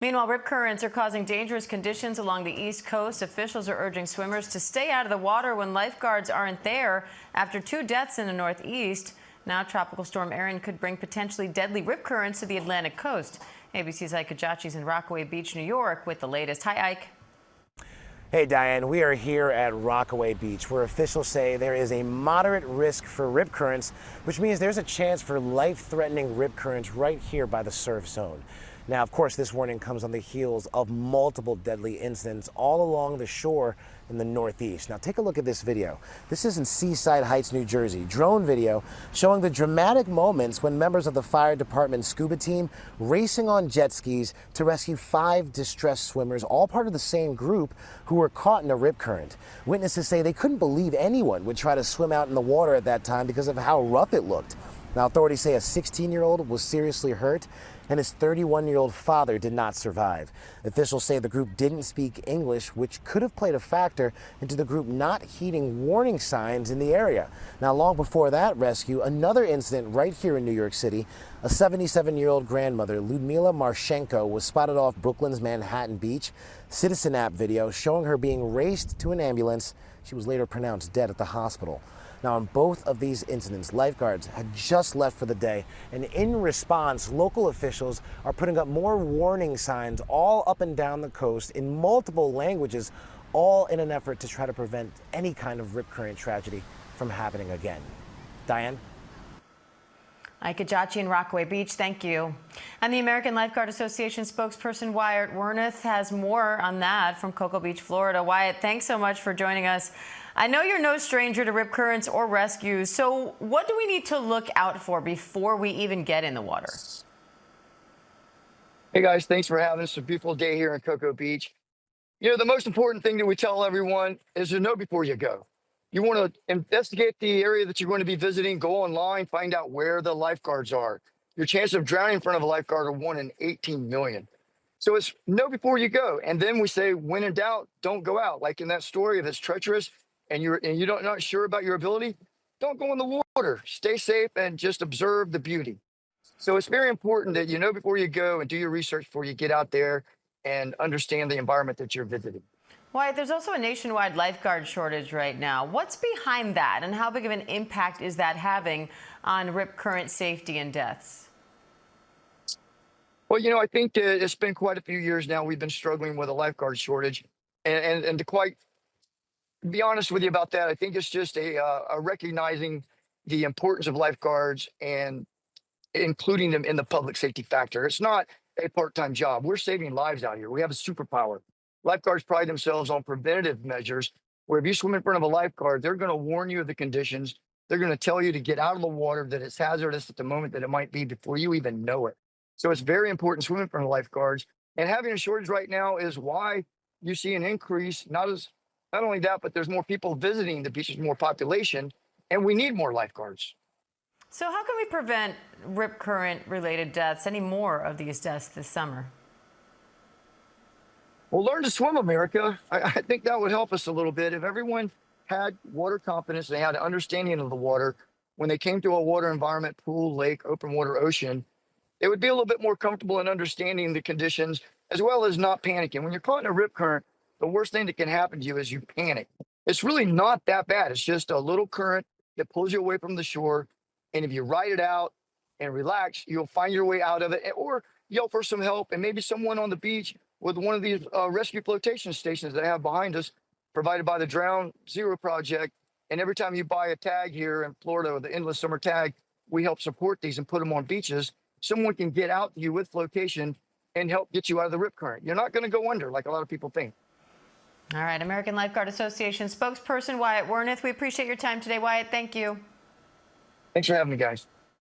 Meanwhile, rip currents are causing dangerous conditions along the East Coast. Officials are urging swimmers to stay out of the water when lifeguards aren't there after 2 deaths in the Northeast. Now, Tropical Storm Erin could bring potentially deadly rip currents to the Atlantic coast. ABC's Ike Kajachi's in Rockaway Beach, New York, with the latest. Hi, Ike. Hey, Diane. We are here at Rockaway Beach, where officials say there is a moderate risk for rip currents, which means there's a chance for life-threatening rip currents right here by the surf zone. Now, of course, this warning comes on the heels of multiple deadly incidents all along the shore in the Northeast. Now, take a look at this video. This is in Seaside Heights, New Jersey. Drone video showing the dramatic moments when members of the fire department scuba team racing on jet skis to rescue 5 distressed swimmers, all part of the same group, who were caught in a rip current. Witnesses say they couldn't believe anyone would try to swim out in the water at that time because of how rough it looked. Now, authorities say a 16-year-old was seriously hurt and his 31-year-old father did not survive. Officials say the group didn't speak English, which could have played a factor into the group not heeding warning signs in the area. Now, long before that rescue, another incident right here in New York City. A 77-year-old grandmother, Ludmila Marshenko, was spotted off Brooklyn's Manhattan Beach. Citizen app video showing her being raced to an ambulance. She was later pronounced dead at the hospital. Now, in both of these incidents, lifeguards had just left for the day, and in response, local officials are putting up more warning signs all up and down the coast in multiple languages, all in an effort to try to prevent any kind of rip current tragedy from happening again. Diane? Ike Kajachi in Rockaway Beach, thank you. And the American Lifeguard Association spokesperson Wyatt Werneth has more on that from Cocoa Beach, Florida. Wyatt, thanks so much for joining us. I know you're no stranger to rip currents or rescues, so what do we need to look out for before we even get in the water? Hey guys, thanks for having us. It's a beautiful day here in Cocoa Beach. You know, the most important thing that we tell everyone is to know before you go. You want to investigate the area that you're going to be visiting, go online, find out where the lifeguards are. Your chance of drowning in front of a lifeguard are 1 in 18 million. So it's know before you go. And then we say, when in doubt, don't go out. Like in that story, if it's treacherous and you're not sure about your ability, don't go in the water. Stay safe and just observe the beauty. So it's very important that you know before you go and do your research before you get out there and understand the environment that you're visiting. Wyatt, there's also a nationwide lifeguard shortage right now. What's behind that, and how big of an impact is that having on rip current safety and deaths? Well, you know, I think that it's been quite a few years now we've been struggling with a lifeguard shortage. And to quite be honest with you about that, I think it's just a recognizing the importance of lifeguards and including them in the public safety factor. It's not a part-time job. We're saving lives out here. We have a superpower. Lifeguards pride themselves on preventative measures, where if you swim in front of a lifeguard, they're going to warn you of the conditions. They're going to tell you to get out of the water, that it's hazardous at the moment that it might be before you even know it. So it's very important swimming in front of lifeguards. And having a shortage right now is why you see an increase. Not only that, but there's more people visiting the beaches, more population, and we need more lifeguards. So how can we prevent rip current related deaths, any more of these deaths this summer? Well, learn to swim, America. I think that would help us a little bit. If everyone had water confidence, they had an understanding of the water, when they came to a water environment, pool, lake, open water, ocean, they would be a little bit more comfortable in understanding the conditions, as well as not panicking. When you're caught in a rip current, the worst thing that can happen to you is you panic. It's really not that bad. It's just a little current that pulls you away from the shore. And if you ride it out and relax, you'll find your way out of it, or yell for some help. And maybe someone on the beach with one of these rescue flotation stations that I have behind us, provided by the Drown Zero Project. And every time you buy a tag here in Florida, or the Endless Summer Tag, we help support these and put them on beaches. Someone can get out to you with flotation and help get you out of the rip current. You're not going to go under like a lot of people think. All right, American Lifeguard Association spokesperson Wyatt Werneth, we appreciate your time today, Wyatt. Thank you. Thanks for having me, guys.